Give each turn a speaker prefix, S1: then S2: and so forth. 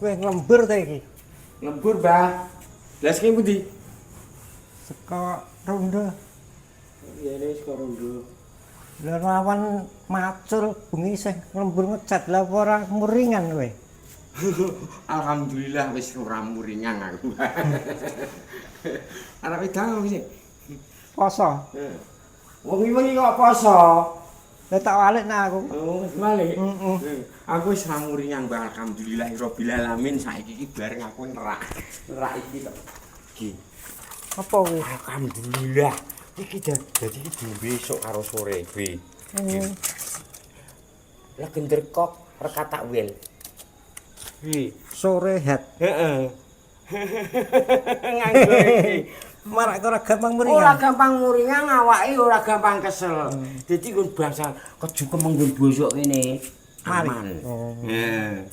S1: Kowe nglembur ta iki?
S2: Lembur, Mbah. Lah sing pundi?
S1: Saka rondo.
S2: Ya wis karo nduk.
S1: Lah lawan macul bengi sing nglembur ngecat lah apa ora muringan kowe.
S2: Alhamdulillah wis ora muringan aku. Arep edang wis.
S1: Poso.
S2: Wengi-wengi kok poso.
S1: Lah tak walik nah aku.
S2: Oh, wis balik.
S1: Heeh.
S2: Aku wis ora muringan, Mbah. Alhamdulillahirabbil alamin. Saiki iki bareng aku nerak. Nerak iki to. Iki.
S1: Apa kowe?
S2: Alhamdulillah. Iki dadi iki diombe esuk karo sore kuwi. Lah gender kok rekat wil. Iki.
S1: Sore het.
S2: Heeh. Nganggo iki.
S1: Marak ora gampang
S2: Ora
S1: muringan.
S2: gampang muringan awake ora gampang kesel. Dadi kon bangsa keju kemenggon bosok kene
S1: Mari.
S2: aman.
S1: Oh.
S2: Heeh.